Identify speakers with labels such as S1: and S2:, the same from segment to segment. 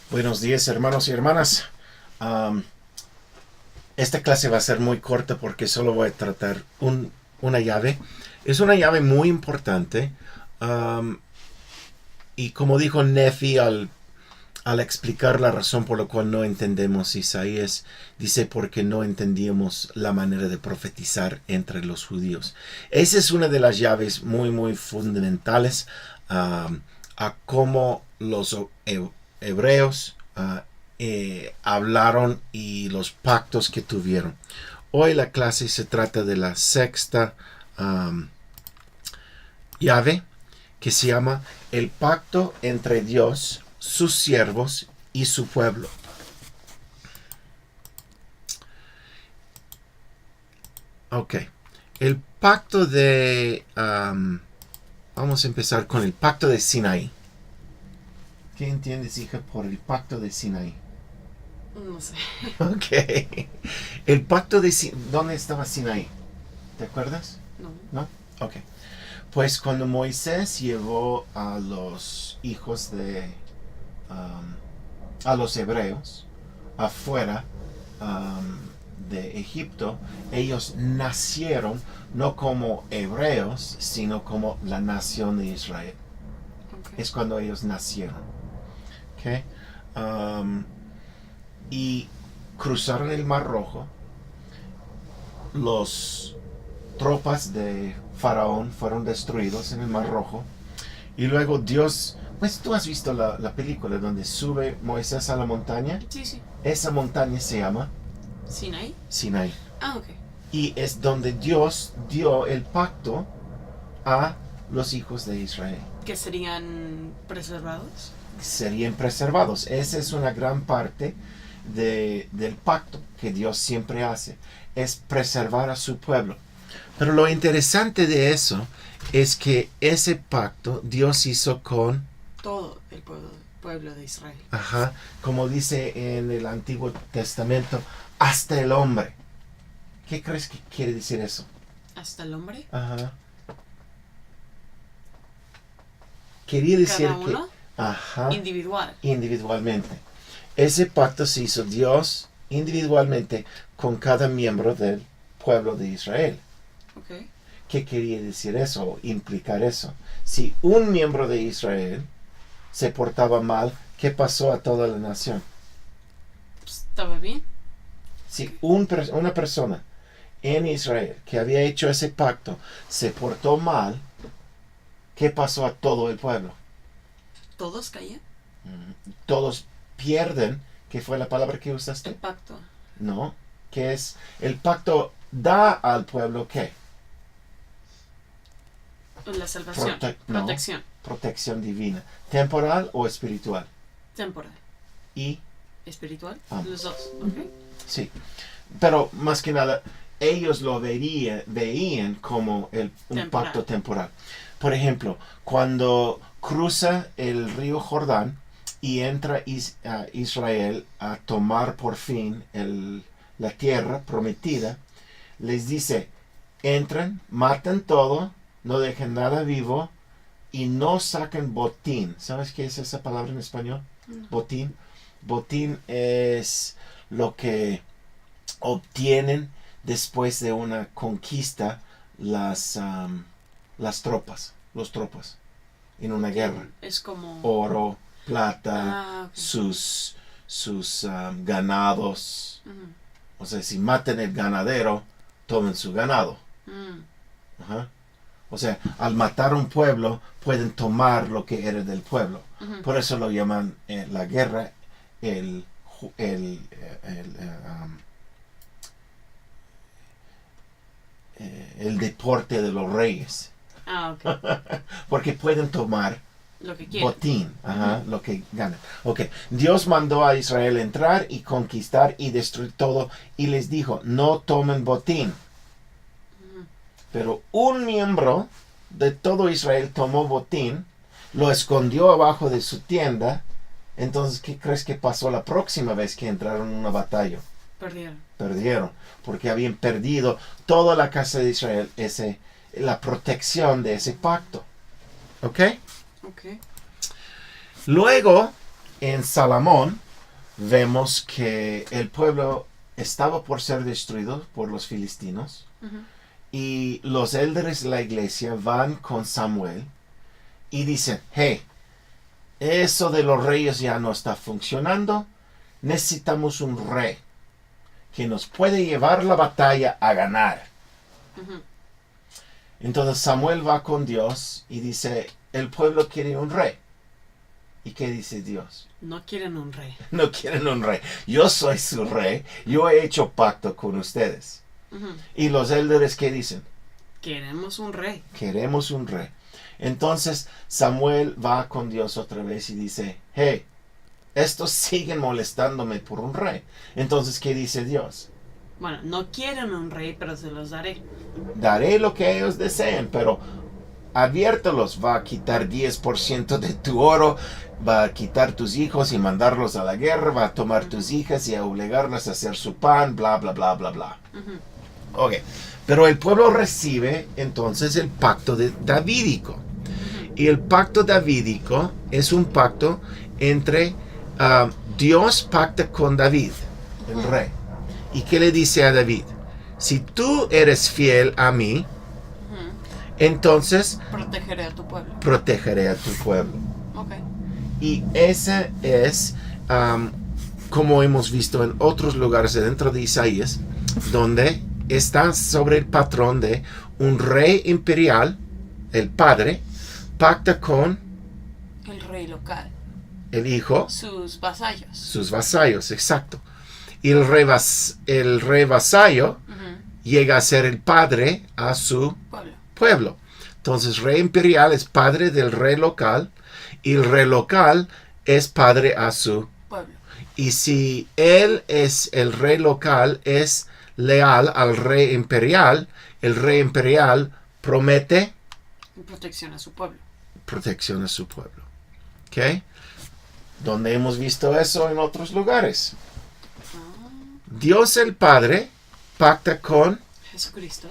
S1: Buenos días, hermanos y hermanas. Am, Esta clase va a ser muy corta porque solo voy a tratar una llave. Es una llave muy importante. am, y como dijo Nefi al explicar la razón por la cual no entendemos Isaías, dice porque no entendíamos la manera de profetizar entre los judíos. Esa es una de las llaves muy fundamentales a cómo los hebreos hablaron y los pactos que tuvieron. Hoy la clase se trata de la sexta llave, que se llama el pacto entre Dios, sus siervos y su pueblo. Ok. El pacto de... vamos a empezar con el pacto de Sinaí. ¿Qué entiendes, hija, por el pacto de Sinaí?
S2: No sé.
S1: Ok. El pacto de Sinaí... ¿Dónde estaba Sinaí? ¿Te acuerdas?
S2: No.
S1: ¿No? Ok. Pues cuando Moisés llevó a los hijos de... a los hebreos afuera de Egipto, ellos nacieron no como hebreos, sino como la nación de Israel.
S2: Okay.
S1: Es cuando ellos nacieron. ¿Okay? Y cruzaron el Mar Rojo. Los tropas de Faraón fueron destruidos en el Mar Rojo. Y luego Dios, pues tú has visto la película donde sube Moisés a la montaña.
S2: Sí, sí.
S1: Esa montaña se llama
S2: ¿Sinaí?
S1: Sinai.
S2: Ah, ok.
S1: Y es donde Dios dio el pacto a los hijos de Israel.
S2: ¿Que serían preservados?
S1: Serían preservados. Esa es una gran parte del pacto que Dios siempre hace. Es preservar a su pueblo. Pero lo interesante de eso es que ese pacto Dios hizo con...
S2: Todo el pueblo de Israel.
S1: Ajá, como dice en el Antiguo Testamento, hasta el hombre. ¿Qué crees que quiere decir eso?
S2: ¿Hasta el hombre?
S1: Ajá. Quería decir
S2: ¿Cada uno?
S1: que... Ajá. Individualmente. Ese pacto se hizo Dios individualmente con cada miembro del pueblo de Israel.
S2: Ok.
S1: ¿Qué quería decir eso o implicar eso? Si un miembro de Israel se portaba mal, ¿qué pasó a toda la nación?
S2: Pues, ¿estaba bien?
S1: Si una persona en Israel que había hecho ese pacto se portó mal, ¿qué pasó a todo el pueblo?
S2: ¿Todos caían?
S1: Todos pierden. ¿Qué fue la palabra que
S2: El
S1: usaste?
S2: pacto.
S1: No, que es el pacto da al pueblo ¿qué?
S2: La salvación.
S1: No,
S2: Protección.
S1: protección divina. ¿Temporal o espiritual?
S2: Temporal.
S1: Y
S2: ¿Espiritual?
S1: ambos.
S2: Los dos. Ok.
S1: Sí, pero más que nada ellos lo veían como un
S2: Temporal.
S1: pacto temporal. Por ejemplo, cuando cruza el río Jordán y entra Israel a tomar por fin la tierra prometida, les dice, entren, maten todo, no dejen nada vivo y no saquen botín. ¿Sabes qué es esa palabra en español?
S2: No.
S1: Botín. Botín es lo que obtienen después de una conquista las tropas, los tropas en una guerra.
S2: Es como...
S1: Oro, plata,
S2: ok.
S1: sus ganados.
S2: Ujú.
S1: O sea, si matan el ganadero, tomen su ganado. Ajá. O sea, al matar un pueblo, pueden tomar lo que era del pueblo.
S2: Ujú.
S1: Por eso lo llaman la guerra el, el, el deporte de los reyes.
S2: Ah, ok.
S1: Porque pueden tomar
S2: Lo que quieren.
S1: botín, lo que ganan. Ok, Dios mandó a Israel entrar y conquistar y destruir todo y les dijo, no tomen botín. Pero un miembro de todo Israel tomó botín, lo escondió abajo de su tienda. Entonces, ¿qué crees que pasó la próxima vez que entraron en una batalla?
S2: Perdieron.
S1: Perdieron, porque habían perdido toda la casa de Israel la protección de ese pacto. ¿Ok?
S2: Ok.
S1: Luego, en Salomón vemos que el pueblo estaba por ser destruido por los filistinos
S2: Ujú.
S1: y los líderes de la iglesia van con Samuel y dicen, hey, eso de los reyes ya no está funcionando, necesitamos un rey que nos puede llevar la batalla a ganar.
S2: Ujú.
S1: Entonces Samuel va con Dios y dice, el pueblo quiere un rey. ¿Y qué dice Dios?
S2: No quieren un rey.
S1: No quieren un rey. Yo soy su rey. Yo he hecho pacto con ustedes.
S2: Ujú.
S1: Y los líderes, ¿qué dicen?
S2: Queremos un rey.
S1: Queremos un rey. Entonces Samuel va con Dios otra vez y dice, hey, estos siguen molestándome por un rey. Entonces, ¿qué dice Dios?
S2: Bueno, no quieren un rey, pero se los daré.
S1: Daré lo que ellos deseen, pero adviértelos, va a quitar 10% de tu oro, va a quitar tus hijos y mandarlos a la guerra, va a tomar tus hijas y a obligarlas a hacer su pan, bla, bla, bla, bla, bla.
S2: Ujú.
S1: Ok, pero el pueblo recibe entonces el pacto davídico.
S2: Ujú.
S1: Y el pacto davídico es un pacto entre Dios pacta con David, el
S2: Ujú.
S1: rey. ¿Y qué le dice a David? Si tú eres fiel a mí,
S2: Ujú.
S1: entonces
S2: Protegeré a tu pueblo.
S1: protegeré a tu pueblo.
S2: Ok.
S1: Y ese es, como hemos visto en otros lugares dentro de Isaías, donde está sobre el patrón de un rey imperial, el padre, pacta con
S2: El rey local.
S1: el hijo,
S2: Sus vasallos.
S1: sus vasallos, exacto. Y el rey vasallo
S2: Ujú.
S1: llega a ser el padre a su
S2: Pueblo.
S1: pueblo. Entonces, rey imperial es padre del rey local y el rey local es padre a su.
S2: Pueblo.
S1: Y si él es el rey local, es leal al rey imperial, el rey imperial promete
S2: En protección a su pueblo.
S1: protección a su pueblo. ¿Ok? Donde hemos visto eso en otros lugares.
S2: Ah,
S1: Dios el Padre pacta con,
S2: Jesucristo,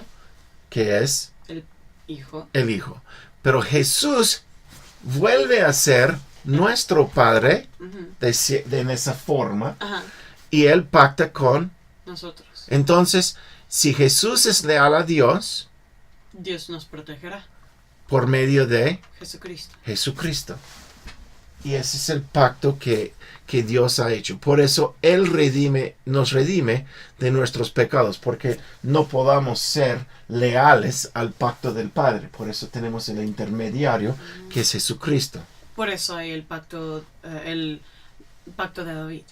S1: que es
S2: el Hijo.
S1: el Hijo. Pero Jesús vuelve a ser nuestro Padre
S2: Ujú.
S1: en esa forma
S2: Ajá.
S1: y él pacta con.
S2: Nosotros.
S1: Entonces, si Jesús es leal a Dios
S2: Dios nos protegerá.
S1: por medio de
S2: Jesucristo.
S1: Jesucristo. Y ese es el pacto que Dios ha hecho. Por eso Él nos redime de nuestros pecados, porque no podamos ser leales al pacto del Padre. Por eso tenemos el intermediario, que es Jesucristo.
S2: Por eso hay el pacto de David.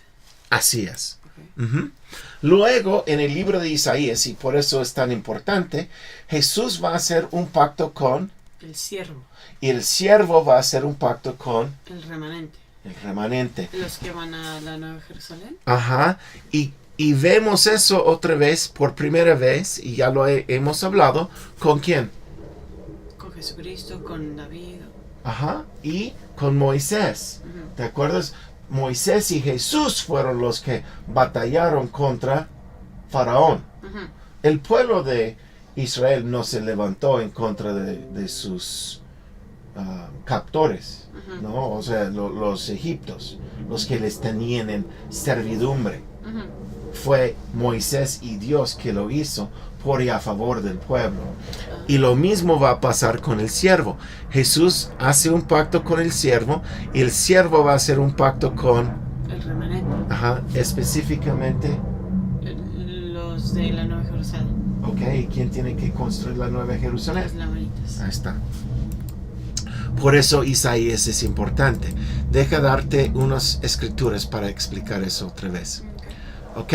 S1: Así es.
S2: Ok.
S1: Ujú. Luego, en el libro de Isaías, y por eso es tan importante, Jesús va a hacer un pacto con,
S2: El siervo.
S1: y el siervo va a hacer un pacto con
S2: El remanente.
S1: el remanente.
S2: Los que van a la Nueva Jerusalén.
S1: Ajá. Y vemos eso otra vez, por primera vez, y ya lo hemos hablado, ¿con quién?
S2: Con Jesucristo, con David.
S1: Ajá. Y con Moisés.
S2: Ujú.
S1: ¿Te acuerdas? Moisés y Jesús fueron los que batallaron contra Faraón.
S2: Ujú.
S1: El pueblo de Israel no se levantó en contra de sus captores,
S2: Ujú.
S1: ¿no? O sea, los egipcios, los que les tenían en servidumbre.
S2: Ujú.
S1: Fue Moisés y Dios que lo hizo por y a favor del pueblo. Y lo mismo va a pasar con el siervo. Jesús hace un pacto con el siervo y el siervo va a hacer un pacto con,
S2: El remanente.
S1: específicamente,
S2: Los de la Nueva Jerusalén.
S1: ok, ¿quién tiene que construir la Nueva Jerusalén?
S2: Las lamanitas.
S1: Ahí está. Por eso Isaías es importante. Deja darte unas escrituras para explicar eso otra vez.
S2: Ok.
S1: ¿Ok?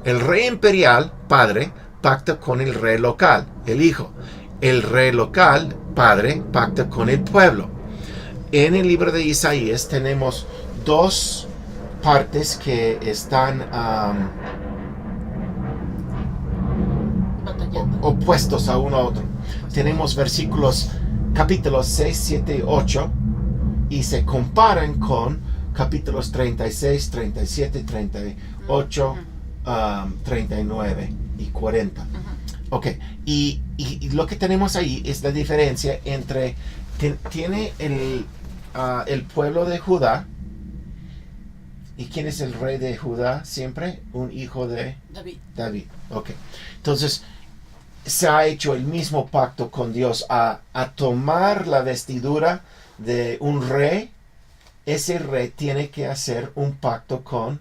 S1: El rey imperial, padre, pacta con el rey local, el hijo. El rey local, padre, pacta con el pueblo. En el libro de Isaías tenemos dos partes que están
S2: Batallando.
S1: opuestos a uno a otro. Tenemos versículos, capítulos 6, 7 y 8, y se comparan con capítulos 36, 37, 38, 39 y 40.
S2: Ujú.
S1: Ok, y lo que tenemos ahí es la diferencia entre, tiene el pueblo de Judá ¿Y quién es el rey de Judá siempre? Un hijo de
S2: David.
S1: David. Ok. Entonces, se ha hecho el mismo pacto con Dios a tomar la vestidura de un rey. Ese rey tiene que hacer un pacto con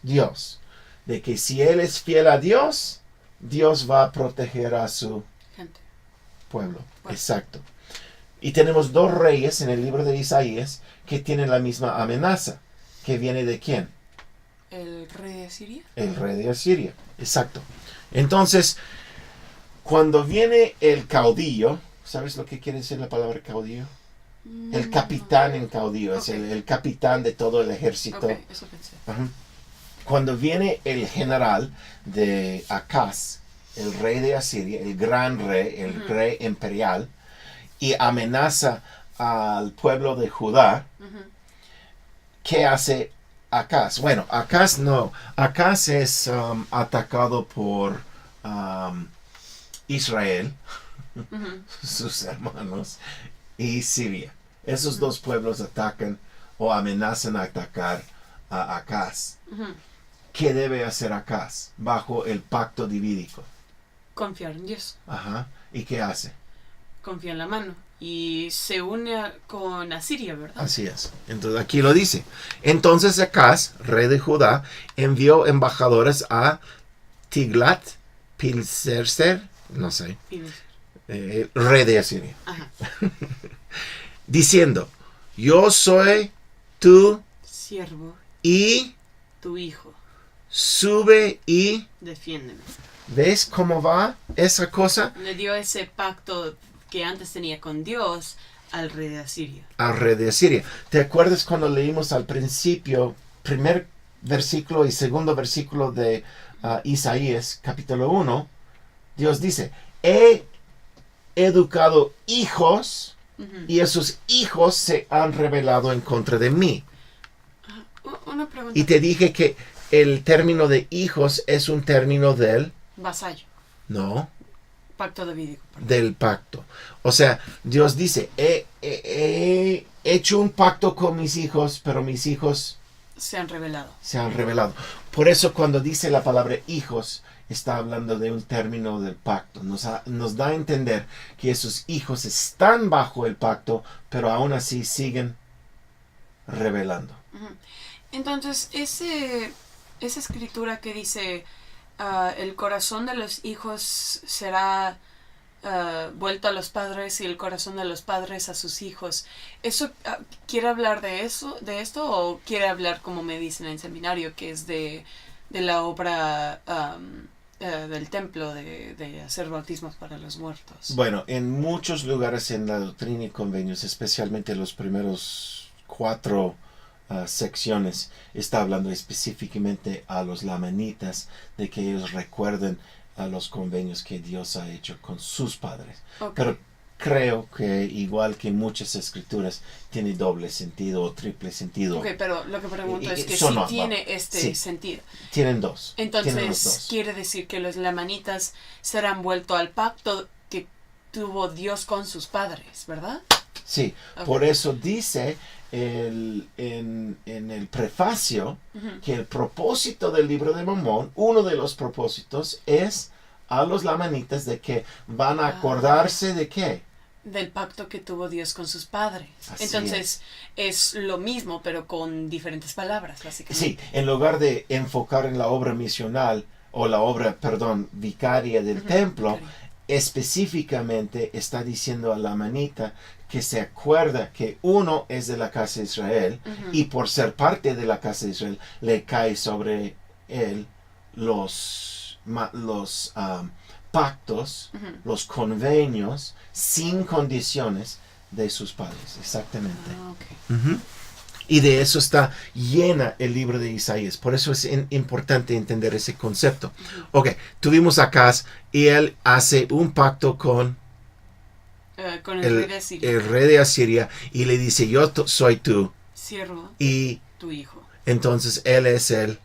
S1: Dios. De que si él es fiel a Dios, Dios va a proteger a su
S2: Gente.
S1: pueblo.
S2: Bueno.
S1: Exacto. Y tenemos dos reyes en el libro de Isaías que tienen la misma amenaza. ¿Que viene de quién?
S2: ¿El rey de Asiria?
S1: El rey de Asiria. Exacto. Entonces, cuando viene el caudillo, ¿sabes lo que quiere decir la palabra caudillo? El capitán en caudillo, es el capitán de todo el ejército.
S2: Ok, eso pensé.
S1: Ajá. Cuando viene el general de Acaz, el rey de Asiria, el gran rey, el rey imperial, y amenaza al pueblo de Judá, ¿qué hace Acaz? Bueno, Acaz no. Acaz es atacado por Israel, sus hermanos, y Siria. Esos dos pueblos atacan o amenazan a atacar a Acaz. ¿Qué debe hacer Acaz bajo el pacto divídico?
S2: Confiar en Dios.
S1: Ajá. ¿Y qué hace?
S2: Confía en la mano. Y se une con Asiria, ¿verdad?
S1: Así es. Entonces aquí lo dice. Entonces Acaz, rey de Judá, envió embajadores a Tiglat Pilserser, no sé, rey de Asiria,
S2: Ajá.
S1: diciendo: yo soy tu
S2: Siervo,
S1: y
S2: tu hijo,
S1: sube y...
S2: defiéndeme.
S1: ¿Ves cómo va esa cosa?
S2: Le dio ese pacto que antes tenía con Dios al rey de Asiria.
S1: Al rey de Asiria. ¿Te acuerdas cuando leímos al principio, primer versículo y segundo versículo de Isaías, capítulo 1? Dios dice: he educado hijos y esos hijos se han rebelado en contra de mí.
S2: Una pregunta.
S1: Y te dije que el término de hijos es un término del...
S2: Vasallo.
S1: No,
S2: Pacto davídico.
S1: del pacto. O sea, Dios dice: he hecho un pacto con mis hijos, pero mis hijos
S2: Se han rebelado.
S1: se han rebelado. Por eso cuando dice la palabra hijos, está hablando de un término del pacto. Nos da a entender que esos hijos están bajo el pacto, pero aún así siguen rebelando.
S2: Entonces, esa escritura que dice el corazón de los hijos será vuelto a los padres y el corazón de los padres a sus hijos, ¿eso quiere hablar de esto o quiere hablar, como me dicen en el seminario, que es de la obra del templo de hacer bautismos para los muertos?
S1: Bueno, en muchos lugares en la Doctrina y Convenios, especialmente los primeros 4 secciones, está hablando específicamente a los lamanitas de que ellos recuerden a los convenios que Dios ha hecho con sus padres.
S2: Okay.
S1: Pero creo que igual que muchas escrituras tiene doble sentido o triple sentido.
S2: Ok, pero lo que pregunto es que
S1: Eso
S2: si
S1: no,
S2: tiene este
S1: sí.
S2: sentido.
S1: Tienen dos.
S2: Entonces,
S1: Tienen los dos.
S2: quiere decir que los lamanitas serán vueltos al pacto que tuvo Dios con sus padres, ¿verdad?
S1: Sí,
S2: Okay.
S1: por eso dice en el prefacio que el propósito del libro de Mormón, uno de los propósitos es a los lamanitas de que van a acordarse de qué.
S2: Del pacto que tuvo Dios con sus padres.
S1: Así
S2: Entonces, es lo mismo, pero con diferentes palabras, básicamente.
S1: Sí, en lugar de enfocar en la obra misional o la obra, vicaria del templo, específicamente está diciendo a la manita que se acuerda que uno es de la casa de Israel y por ser parte de la casa de Israel le cae sobre él los pactos, los convenios sin condiciones de sus padres. Exactamente.
S2: Okay.
S1: Y de eso está llena el libro de Isaías. Por eso es importante entender ese concepto. Ok, tuvimos a Acaz y él hace un pacto con
S2: el rey de Asiria.
S1: El rey de Asiria y le dice: yo soy tu
S2: siervo
S1: y
S2: tu hijo.
S1: entonces él es el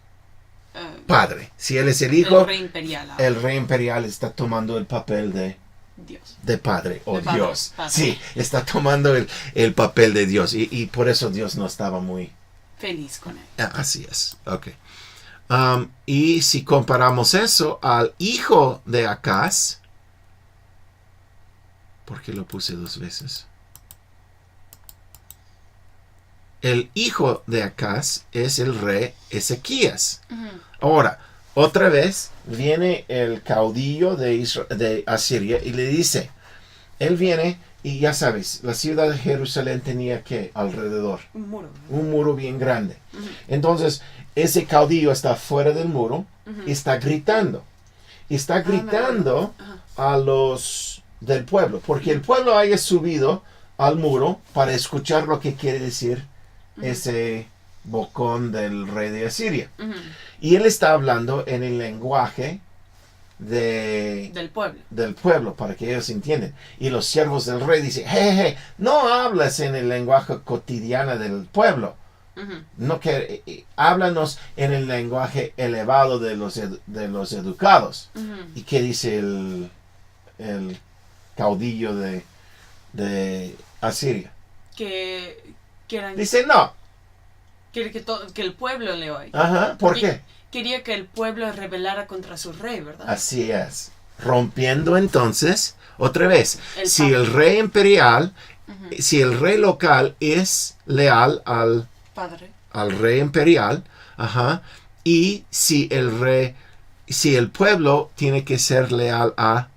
S1: padre. Si él es el hijo,
S2: el rey imperial.
S1: El rey imperial está tomando el papel de
S2: Dios.
S1: De padre o
S2: de
S1: Dios.
S2: Padre.
S1: Sí, está tomando el papel de Dios y por eso Dios no estaba muy
S2: feliz con él.
S1: Así es. Ok. Y si comparamos eso al hijo de Acaz, ¿por qué lo puse 2 veces? El hijo de Acaz es el rey Ezequías. Ahora, otra vez viene el caudillo de Asiria y le dice, él viene y ya sabes, la ciudad de Jerusalén tenía que alrededor un muro bien grande. Entonces, ese caudillo está fuera del muro y está gritando. Y está gritando a los del pueblo, porque el pueblo haya subido al muro para escuchar lo que quiere decir ese bocón del rey de Asiria. Y él está hablando en el lenguaje del pueblo, para que ellos entiendan. Y los siervos del rey dicen, hey, no hablas en el lenguaje cotidiano del pueblo. No que háblanos en el lenguaje elevado de los educados. ¿Y qué dice el caudillo de Asiria? Dice no.
S2: Quiere que el pueblo le oiga.
S1: Ajá, ¿por qué?
S2: Quería que el pueblo rebelara contra su rey, ¿verdad?
S1: Así es. Rompiendo entonces, otra vez, si el rey imperial, si el rey local es leal al rey imperial, y si el pueblo tiene que ser leal al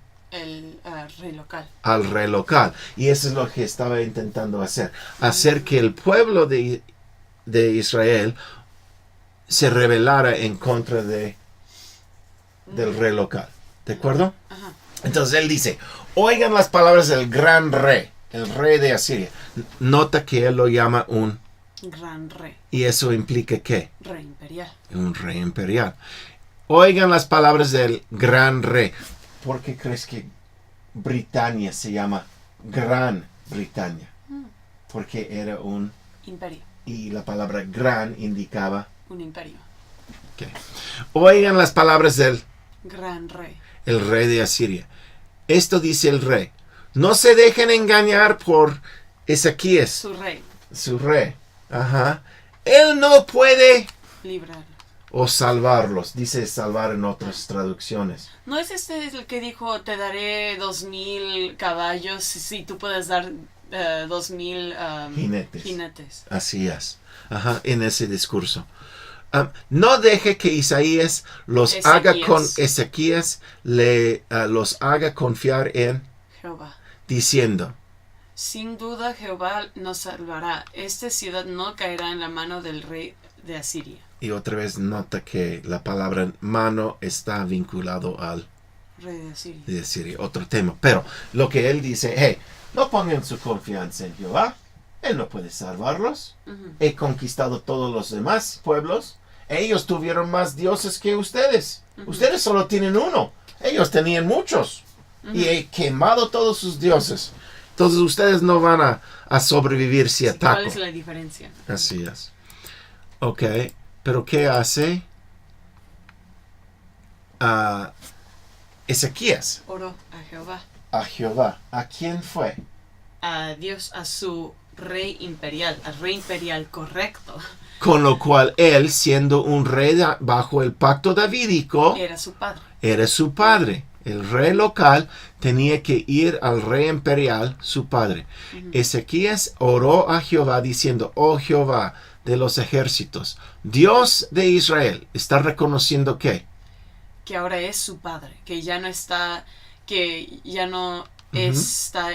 S1: rey local. Y eso es lo que estaba intentando hacer que el pueblo de Israel se rebelara en contra del rey local. ¿De acuerdo? Entonces él dice, oigan las palabras del gran rey, el rey de Asiria. Nota que él lo llama un
S2: gran rey.
S1: ¿Y eso implica qué?
S2: Rey imperial.
S1: Un rey imperial. Oigan las palabras del gran rey. ¿Por qué crees que Britania se llama Gran Britania? Porque era un
S2: imperio.
S1: Y la palabra gran indicaba
S2: un imperio.
S1: Okay. Oigan las palabras del
S2: gran rey.
S1: El rey de Asiria. Esto dice el rey. No se dejen engañar por Ezequías. Su rey. Él no puede
S2: librar
S1: o salvarlos. Dice salvar en otras traducciones.
S2: ¿No es el que dijo, te daré 2,000 caballos si tú puedes dar 2,000 jinetes?
S1: Así es. En ese discurso. No deje que Isaías haga con Ezequías, los haga confiar en
S2: Jehová,
S1: diciendo,
S2: sin duda Jehová nos salvará. Esta ciudad no caerá en la mano del rey de Asiria.
S1: Y otra vez nota que la palabra mano está vinculado al
S2: rey
S1: de Asiria. Otro tema. Pero lo que él dice, hey, no pongan su confianza en Jehová. Él no puede salvarlos. He conquistado todos los demás pueblos. Ellos tuvieron más dioses que ustedes. Ustedes solo tienen uno. Ellos tenían muchos. Y he quemado todos sus dioses. Entonces ustedes no van a sobrevivir si atacan.
S2: ¿Cuál es la diferencia?
S1: Así es. Ok. Pero ¿qué hace Ezequías?
S2: Oró a Jehová.
S1: A Jehová. ¿A quién fue?
S2: A Dios, a su rey imperial, al rey imperial correcto.
S1: Con lo cual él, siendo un rey bajo el pacto davídico,
S2: era su padre.
S1: Era su padre. El rey local tenía que ir al rey imperial, su padre. Ezequías oró a Jehová diciendo, oh Jehová de los ejércitos, Dios de Israel, está reconociendo que
S2: ahora es su padre, que ya no está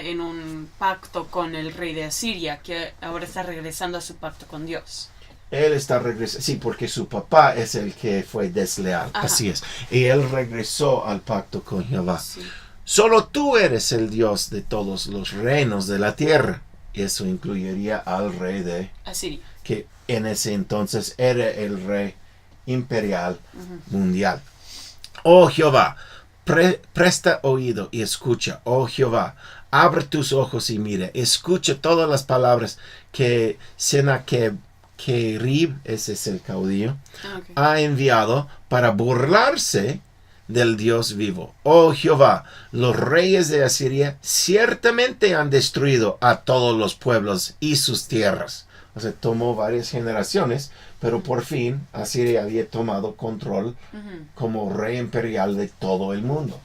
S2: en un pacto con el rey de Asiria, que ahora está regresando a su pacto con Dios.
S1: Él está regresando, sí, porque su papá es el que fue desleal, así es. Y él regresó al pacto con Jehová. Sí. Solo tú eres el Dios de todos los reinos de la tierra. Eso incluiría al rey de
S2: Asiria,
S1: que en ese entonces era el rey imperial mundial. Oh Jehová, presta oído y escucha. Oh Jehová, abre tus ojos y mira. Escucha todas las palabras que Sennacherib, ese es el caudillo, ha enviado para burlarse del Dios vivo. Oh Jehová, los reyes de Asiria ciertamente han destruido a todos los pueblos y sus tierras. O sea, tomó varias generaciones, pero por fin Asiria había tomado control como rey imperial de todo el mundo.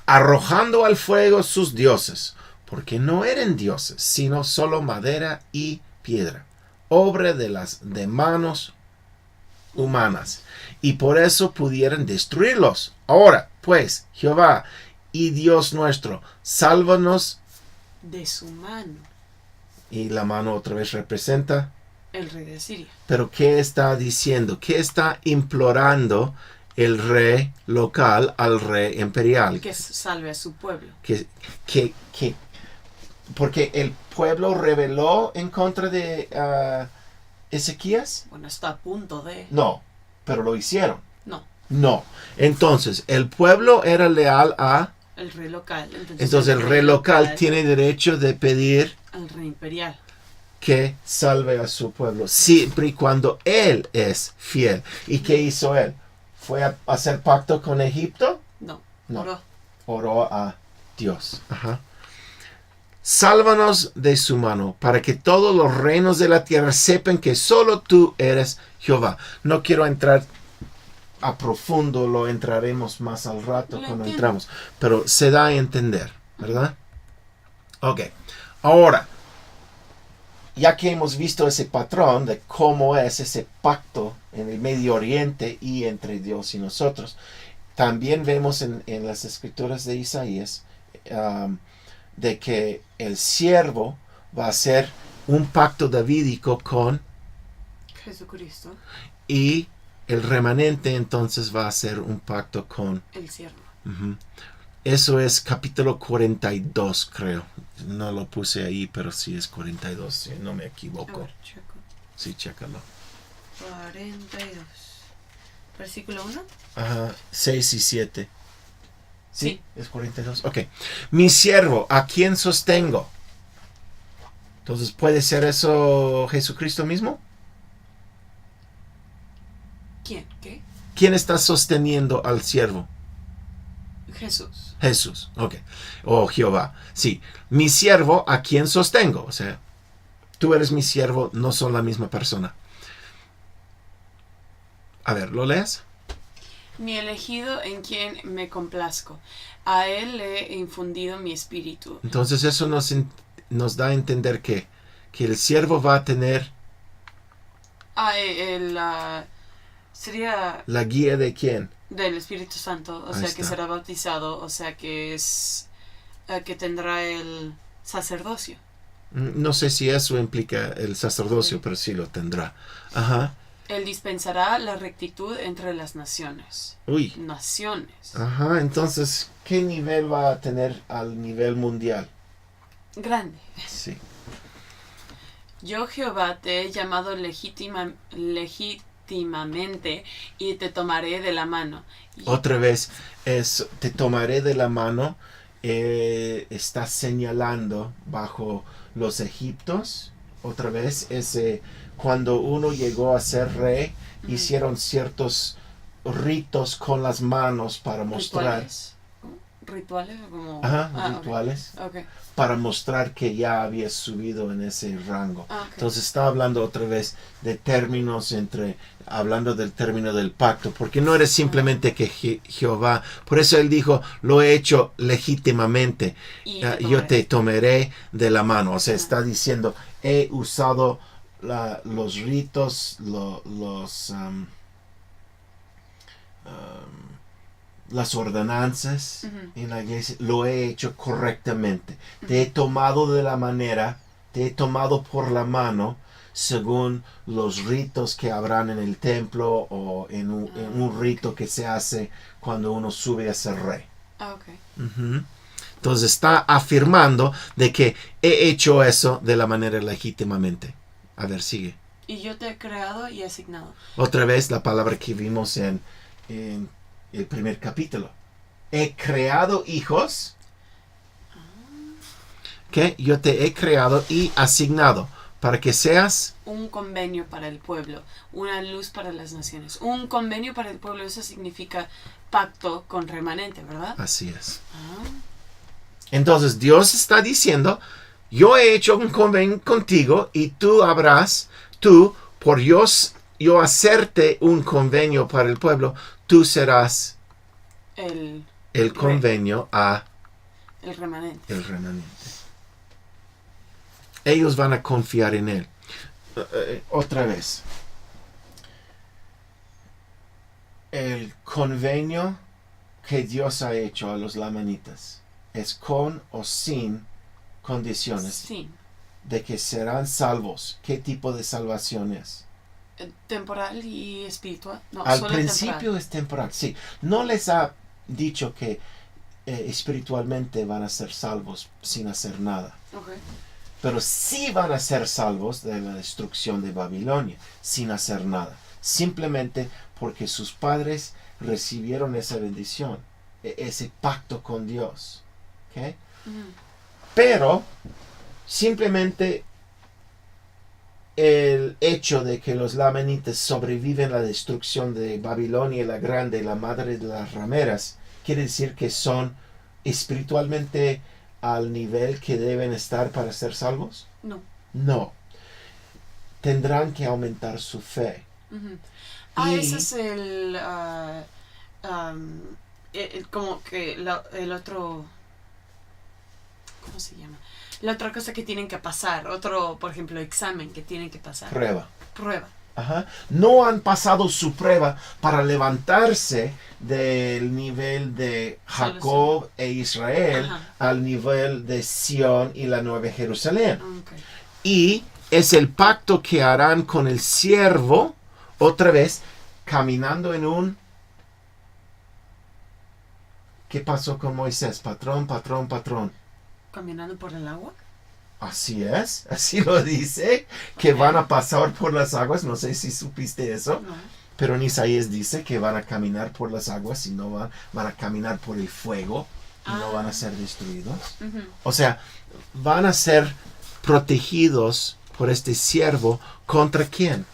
S1: Arrojando al fuego sus dioses, porque no eran dioses, sino solo madera y piedra, obra de manos humanas, y por eso pudieran destruirlos. Ahora, pues, Jehová y Dios nuestro, sálvanos
S2: de su mano.
S1: Y la mano otra vez representa
S2: el rey de Asiria. Pero
S1: ¿qué está diciendo? ¿Qué está implorando el rey local al rey imperial?
S2: Que salve a su pueblo.
S1: Porque el pueblo rebeló en contra de Ezequías.
S2: Bueno, está a punto de.
S1: No, pero lo hicieron.
S2: No.
S1: Entonces, el pueblo era leal a
S2: el rey local.
S1: Entonces el rey local tiene derecho de pedir
S2: al rey imperial
S1: que salve a su pueblo, siempre y cuando él es fiel. ¿Y qué hizo él? ¿Fue a hacer pacto con Egipto?
S2: No.
S1: Oró a Dios. Sálvanos de su mano, para que todos los reinos de la tierra sepan que solo tú eres Jehová. No quiero entrar a profundo, lo entraremos más al rato cuando entramos, pero se da a entender, ¿verdad? Ok, ahora, ya que hemos visto ese patrón de cómo es ese pacto en el Medio Oriente y entre Dios y nosotros, también vemos en las escrituras de Isaías de que el siervo va a hacer un pacto davídico con
S2: Jesucristo,
S1: y el remanente entonces va a hacer un pacto con
S2: el siervo.
S1: Eso es capítulo 42, creo. No lo puse ahí, pero sí es 42, si no me equivoco.
S2: A ver, checo.
S1: Sí, chécalo.
S2: 42. Versículo 1.
S1: 6 y 7.
S2: Sí.
S1: Es 42. Ok. Mi siervo, ¿a quién sostengo? Entonces, ¿puede ser eso Jesucristo mismo?
S2: ¿Quién? ¿Qué?
S1: ¿Quién está sosteniendo al siervo? Jesús, ok. O Jehová. Sí. Mi siervo, ¿a quién sostengo? O sea, tú eres mi siervo, no son la misma persona. A ver, ¿lo lees?
S2: Mi elegido en quien me complazco. A él le he infundido mi espíritu.
S1: Entonces eso nos da a entender que el siervo va a tener...
S2: sería...
S1: ¿La guía de quién?
S2: Del Espíritu Santo. O sea, que será bautizado. O sea, que es... que tendrá el sacerdocio.
S1: No sé si eso implica el sacerdocio, sí, pero sí lo tendrá.
S2: Él dispensará la rectitud entre las naciones. Naciones.
S1: Entonces, ¿qué nivel va a tener al nivel mundial?
S2: Grande.
S1: Sí.
S2: Yo, Jehová, te he llamado legítimamente y te tomaré de la mano.
S1: Otra vez, te tomaré de la mano. Está señalando bajo los egiptos. Otra vez, cuando uno llegó a ser rey, hicieron ciertos ritos con las manos para mostrar.
S2: ¿Rituales? Como...
S1: rituales.
S2: Okay.
S1: Para mostrar que ya había subido en ese rango.
S2: Okay.
S1: Entonces está hablando otra vez de términos hablando del término del pacto, porque no eres simplemente que Jehová, por eso él dijo, lo he hecho legítimamente, yo te tomaré de la mano. O sea, está diciendo, he usado los ritos, las ordenanzas en la iglesia, lo he hecho correctamente. Te he tomado de la manera, te he tomado por la mano según los ritos que habrán en el templo o en un rito que se hace cuando uno sube a ser rey. Entonces está afirmando de que he hecho eso de la manera legítimamente. A ver, sigue.
S2: Y yo te he creado y asignado.
S1: Otra vez la palabra que vimos en el primer capítulo. He creado hijos. Que yo te he creado y asignado para que seas
S2: un convenio para el pueblo, una luz para las naciones. Un convenio para el pueblo, eso significa pacto con remanente, ¿verdad?
S1: Así es. Entonces Dios está diciendo, yo he hecho un convenio contigo y tú por yo hacerte un convenio para el pueblo, tú serás
S2: El
S1: el convenio a
S2: remanente.
S1: el remanente. Ellos van a confiar en él. Otra vez. El convenio que Dios ha hecho a los lamanitas es con o sin condiciones
S2: Sí.
S1: de que serán salvos. ¿Qué tipo de salvación es?
S2: Temporal y espiritual. No,
S1: Al
S2: solo
S1: principio
S2: temporal.
S1: es temporal, sí. No les ha dicho que espiritualmente van a ser salvos sin hacer nada.
S2: Ok.
S1: Pero sí van a ser salvos de la destrucción de Babilonia sin hacer nada. Simplemente porque sus padres recibieron esa bendición, ese pacto con Dios. ¿Okay?
S2: Ujú.
S1: Pero simplemente el hecho de que los lamanitas sobreviven la destrucción de Babilonia la Grande, la madre de las rameras, quiere decir que son espiritualmente al nivel que deben estar para ser salvos.
S2: No.
S1: No. Tendrán que aumentar su fe.
S2: Ujú.
S1: Y-
S2: Ese es como que el otro, ¿cómo se llama? La otra cosa que tienen que pasar, otro, por ejemplo, examen que tienen que pasar.
S1: Prueba.
S2: Prueba.
S1: Ajá. No han pasado su prueba para levantarse del nivel de Jacob e Israel
S2: Ajá.
S1: al nivel de Sión y la Nueva Jerusalén.
S2: Ok.
S1: Y es el pacto que harán con el siervo, otra vez, caminando en un... ¿Qué pasó con Moisés? Patrón, patrón, patrón.
S2: Caminando por el agua.
S1: Así es, así lo dice, que van a pasar por las aguas. No sé si supiste eso,
S2: No.
S1: pero en Isaías dice que van a caminar por las aguas y no van a caminar por el fuego y no van a ser destruidos.
S2: Ujú.
S1: O sea, van a ser protegidos por este siervo. ¿Contra quién?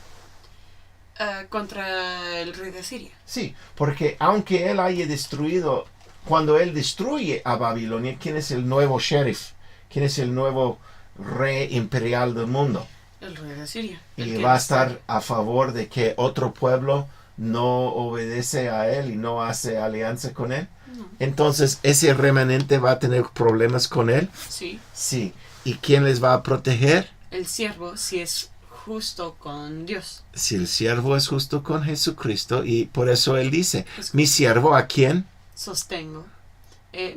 S2: Contra el rey de Siria.
S1: Sí, porque aunque él haya destruido, cuando él destruye a Babilonia, ¿quién es el nuevo sheriff? ¿Quién es el nuevo rey imperial del mundo?
S2: El rey de Siria.
S1: Y va a estar a favor de que otro pueblo no obedece a él y no hace alianza con él.
S2: No.
S1: Entonces, ¿ese remanente va a tener problemas con él?
S2: Sí.
S1: Sí. ¿Y quién les va a proteger?
S2: El siervo, si es justo con Dios.
S1: Si el siervo es justo con Jesucristo, y por eso él dice,
S2: Es-
S1: mi siervo, ¿a quién?
S2: Sostengo.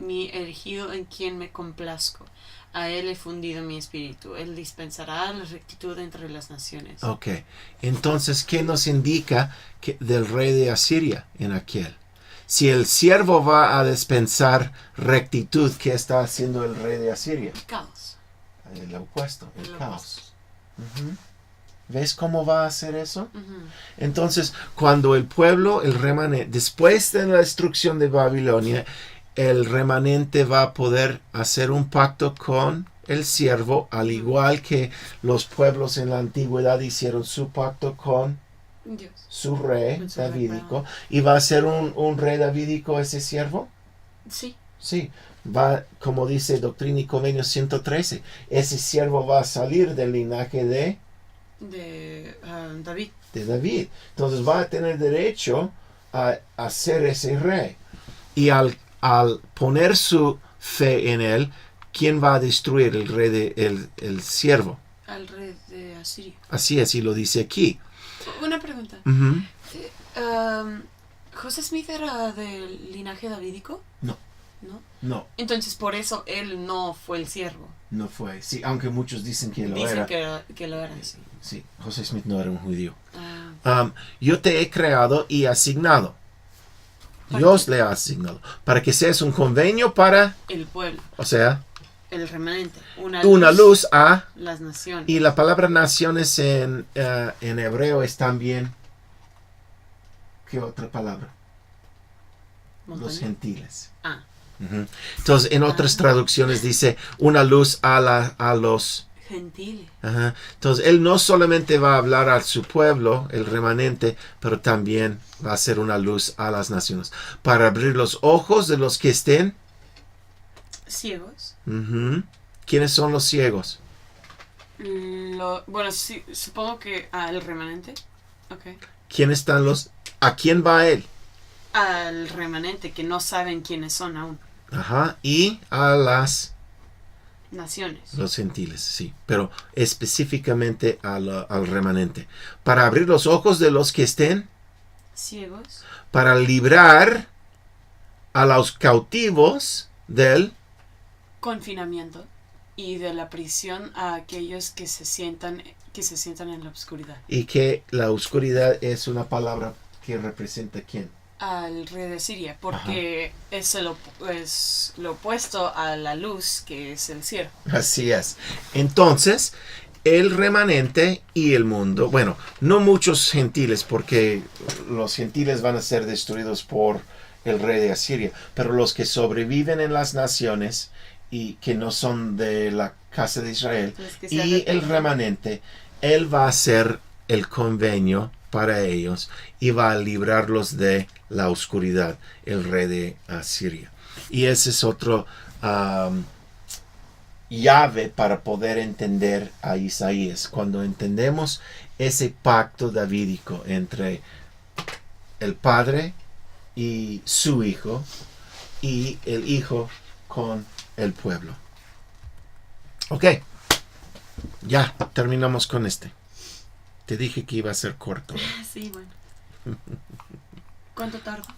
S2: Mi elegido en quien me complazco. A él he fundido mi espíritu. Él dispensará la rectitud entre las naciones.
S1: Ok. Entonces, ¿qué nos indica del rey de Asiria en aquel? Si el siervo va a dispensar rectitud, ¿qué está haciendo el rey de Asiria?
S2: Caos.
S1: El opuesto, el
S2: Lo
S1: caos. Ujú. ¿Ves cómo va a hacer eso?
S2: Ujú.
S1: Entonces, cuando el pueblo, el remanente, después de la destrucción de Babilonia, el remanente va a poder hacer un pacto con el siervo, al igual que los pueblos en la antigüedad hicieron su pacto con
S2: Dios.
S1: su rey
S2: Con su rey,
S1: davídico. ¿Y va a ser un rey davídico ese siervo?
S2: Sí.
S1: Sí. Va, como dice Doctrina y Convenio 113, ese siervo va a salir del linaje de
S2: David.
S1: David. Entonces va a tener derecho a ser ese rey. Y al poner su fe en él, ¿quién va a destruir el rey el siervo?
S2: Al rey de Asiria.
S1: Así es, y lo dice aquí.
S2: Una pregunta.
S1: Ujú.
S2: ¿José Smith era del linaje davídico?
S1: No.
S2: ¿No?
S1: No,
S2: Entonces por eso él no fue el siervo.
S1: no fue. Sí, aunque muchos dicen que lo
S2: Dicen
S1: era.
S2: que lo era, sí.
S1: Sí, José Smith no era un judío.
S2: Ah,
S1: Yo te he creado y asignado.
S2: ¿Para
S1: Dios
S2: qué?
S1: le ha asignado. Para que seas un convenio para,
S2: el pueblo,
S1: o sea,
S2: el remanente,
S1: una luz a...
S2: las naciones.
S1: Y la palabra naciones en hebreo es también... ¿Qué otra palabra?
S2: Montaña.
S1: Los gentiles.
S2: Ah,
S1: Ujú. Entonces, en otras traducciones dice una luz a los...
S2: gentiles.
S1: Ajá. Entonces, él no solamente va a hablar a su pueblo, el remanente, pero también va a ser una luz a las naciones. Para abrir los ojos de los que estén
S2: Ciegos.
S1: ujú, ¿Quiénes son los ciegos?
S2: Bueno, sí, supongo que el remanente. Okay.
S1: ¿Quiénes están los... ¿A quién va él?
S2: Al remanente, que no saben quiénes son aún.
S1: Ajá. Y a las...
S2: Naciones.
S1: Los gentiles, sí. Pero específicamente al remanente. Para abrir los ojos de los que estén.
S2: Ciegos.
S1: Para librar a los cautivos del...
S2: Confinamiento. Y de la prisión a aquellos que se sientan en la oscuridad.
S1: Y que la oscuridad es una palabra que representa ¿quién?
S2: Al rey de Siria, porque es lo opuesto a la luz, que es el cielo.
S1: Así es. Entonces, el remanente y el mundo, bueno, no muchos gentiles, porque los gentiles van a ser destruidos por el rey de Asiria, pero los que sobreviven en las naciones y que no son de la casa de Israel, y el remanente, él va a hacer el convenio para ellos y va a librarlos de la oscuridad, el rey de Asiria. Y ese es otro llave para poder entender a Isaías. Cuando entendemos ese pacto davídico entre el padre y su hijo y el hijo con el pueblo. Ok, ya terminamos con este. Te dije que iba a ser corto.
S2: Sí, bueno. ¿Cuánto tarda?